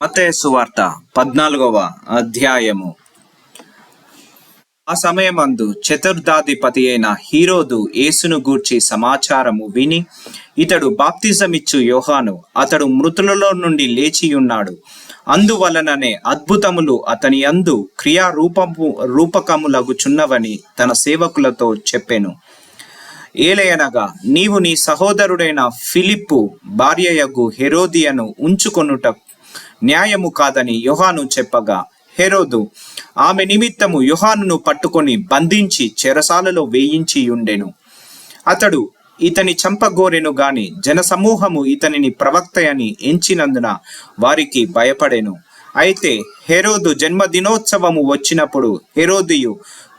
మత్తయి సువార్త 14వ అధ్యాయము. ఆ సమయమందు చతుర్థాధిపతి అయిన హీరోదు యేసును గూర్చి సమాచారము విని, ఇతడు బాప్తిజమిచ్చు యోహాను, అతడు మృతులలో నుండి లేచియున్నాడు, అందువలననే అద్భుతములు అతని యందు రూపకములగుచున్నవని తన సేవకులతో చెప్పెను. ఏలయనగా నీవు నీ సహోదరుడైన ఫిలిప్పు భార్యయగు హెరోదియను ఉంచుకొనుట న్యాయము కాదని యోహాను చెప్పగా, హెరోదు ఆమె నిమిత్తము యోహానును పట్టుకొని బంధించి చెరసాలలో వేయించి ఉండెను. అతడు ఇతని చంపగోరెను గాని జనసమూహము ఇతనిని ప్రవక్తయని ఎంచినందున వారికి భయపడెను. అయితే హెరోదు జన్మదినోత్సవము వచ్చినప్పుడు హెరోదియు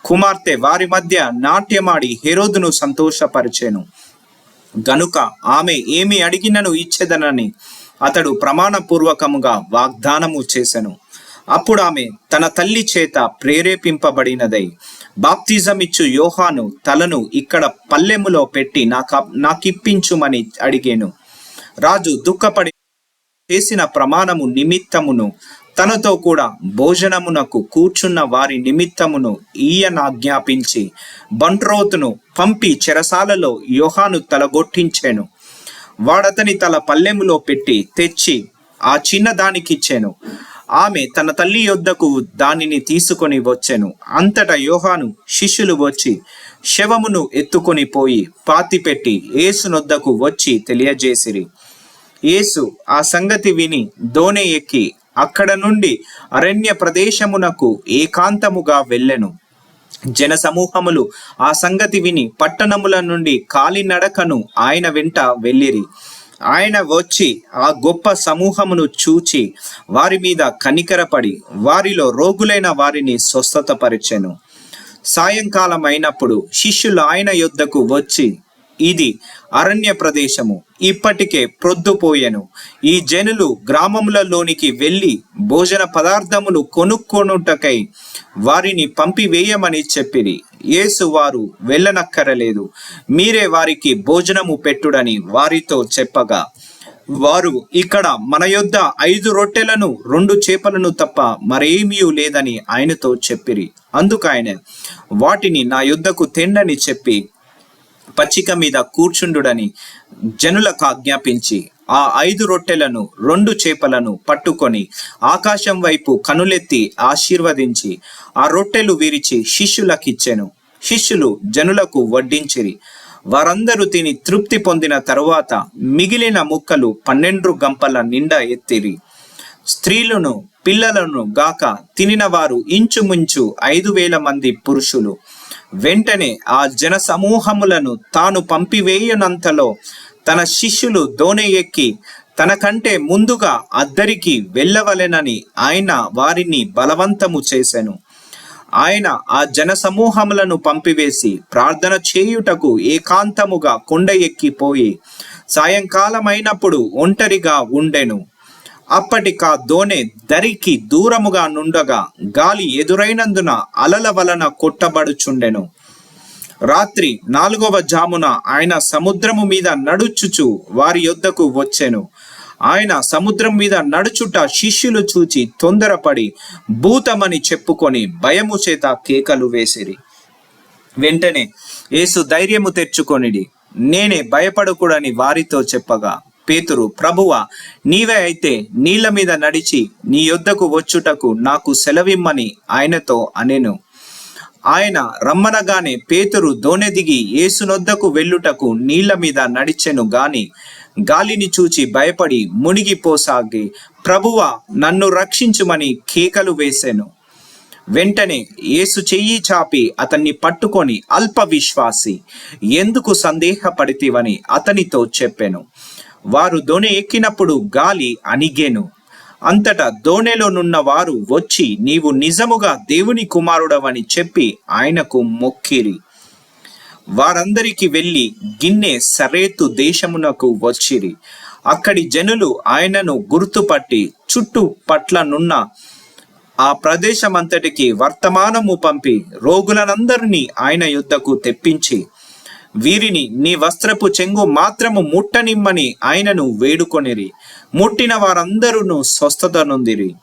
కుమార్తె వారి మధ్య నాట్యమాడి హెరోదును సంతోషపరిచెను. గనుక ఆమె ఏమి అడిగినను ఇచ్చెదనని అతడు ప్రమాణపూర్వకముగా వాగ్దానము చేసెను. అప్పుడు ఆమె తన తల్లి చేత ప్రేరేపింపబడినదై, బాప్తిజమిచ్చు యోహాను తలను ఇక్కడ పల్లెములో పెట్టి నాకిప్పించుమని అడిగేను. రాజు దుఃఖపడి చేసిన ప్రమాణము నిమిత్తమును తనతో కూడా భోజనమునకు కూర్చున్న వారి నిమిత్తమును ఈయనాజ్ఞాపించి బంట్రోతును పంపి చెరసాలలో యోహాను తలగొట్టించెను. వాడతని తల పల్లెములో పెట్టి తెచ్చి ఆ చిన్నదానికిచ్చెను. ఆమె తన తల్లి యొద్దకు దానిని తీసుకొని వచ్చెను. అంతటా యోహాను శిష్యులు వచ్చి శవమును ఎత్తుకొని పోయి పాతిపెట్టి యేసునొద్దకు వచ్చి తెలియజేసిరి. యేసు ఆ సంగతి విని దోణి ఎక్కి అక్కడ నుండి అరణ్య ప్రదేశమునకు ఏకాంతముగా వెళ్ళెను. జన సమూహములు ఆ సంగతి విని పట్టణముల నుండి కాలినడకను ఆయన వెంట వెళ్ళిరి. ఆయన వచ్చి ఆ గొప్ప సమూహమును చూచి వారి మీద కనికరపడి వారిలో రోగులైన వారిని స్వస్థతపరిచెను. సాయంకాలం అయినప్పుడు శిష్యులు ఆయన యొద్దకు వచ్చి, ఇది అరణ్య ప్రదేశము, ఇప్పటికే ప్రొద్దుపోయెను. ఈ జనులు గ్రామములలోనికి వెళ్ళి భోజన పదార్థములు కొనుక్కొనుటకై వారిని పంపివేయమని చెప్పిరి. యేసు వారు వెళ్ళనక్కరలేదు, మీరే వారికి భోజనము పెట్టుడని వారితో చెప్పగా, వారు ఇక్కడ మన యొద్ద 5 రొట్టెలను 2 చేపలను తప్ప మరేమీ లేదని ఆయనతో చెప్పిరి. అందుకైన వాటిని నా యొద్దకు తెండని చెప్పి పచ్చిక మీద కూర్చుండుడని జనులకు ఆజ్ఞాపించి ఆ 5 రొట్టెలను 2 చేపలను పట్టుకొని ఆకాశం వైపు కనులెత్తి ఆశీర్వదించి ఆ రొట్టెలు విరిచి శిష్యులకిచ్చెను. శిష్యులు జనులకు వడ్డించిరి. వారందరూ తిని తృప్తి పొందిన తరువాత మిగిలిన ముక్కలు 12 గంపల నిండా ఎత్తిరి. స్త్రీలను పిల్లలను గాక తినిన వారు ఇంచుమించు 5,000 మంది పురుషులు. వెంటనే ఆ జన సమూహములను తాను పంపివేయనంతలో తన శిష్యులు దోణి ఎక్కి తనకంటే ముందుగా అద్దరికి వెళ్ళవలెనని ఆయన వారిని బలవంతము చేసెను. ఆయన ఆ జన సమూహములను పంపివేసి ప్రార్థన చేయుటకు ఏకాంతముగా కొండ ఎక్కిపోయి సాయంకాలమైనప్పుడు ఒంటరిగా ఉండెను. అప్పటికా దోణి దరికి దూరముగా నుండగా గాలి ఎదురైనందున అలల వలన కొట్టబడుచుండెను. రాత్రి 4వ జామున ఆయన సముద్రము మీద నడుచుచు వారి యొద్దకు వచ్చెను. ఆయన సముద్రం మీద నడుచుట శిష్యులు చూచి తొందరపడి భూతమని చెప్పుకొని భయము చేత కేకలు వేసిరి. వెంటనే యేసు ధైర్యము తెచ్చుకొనిడి, నేనే, భయపడకూడని వారితో చెప్పగా, పేతురు, ప్రభువా, నీవే అయితే నీళ్ల మీద నడిచి నీ యొద్దకు వచ్చుటకు నాకు సెలవిమ్మని ఆయనతో అనెను. ఆయన రమ్మనగానే పేతురు దోణి దిగి యేసునొద్దకు వెళ్ళుటకు నీళ్ల మీద నడిచెను గాని గాలిని చూచి భయపడి మునిగిపోసాగి, ప్రభువా, నన్ను రక్షించుమని కేకలు వేసెను. వెంటనే యేసు చెయ్యి చాపి అతన్ని పట్టుకొని, అల్ప విశ్వాసి, ఎందుకు సందేహపడితివని అతనితో చెప్పెను. వారు దోణి ఎక్కినప్పుడు గాలి అణిగెను. అంతటా దోణిలోనున్న వారు వచ్చి, నీవు నిజముగా దేవుని కుమారుడవని చెప్పి ఆయనకు మొక్కిరి. వారందరికి వెళ్ళి గిన్నె సరేతు దేశమునకు వచ్చిరి. అక్కడి జనులు ఆయనను గుర్తుపట్టి చుట్టుపట్లనున్న ఆ ప్రదేశమంతటికి వర్తమానము పంపి రోగులనందరినీ ఆయన యొద్దకు తెప్పించి, వీరిని నీ వస్త్రపు చెంగు మాత్రము ముట్టనిమ్మని ఆయనను వేడుకొనిరి. ముట్టిన వారందరూ స్వస్థత నొందిరి.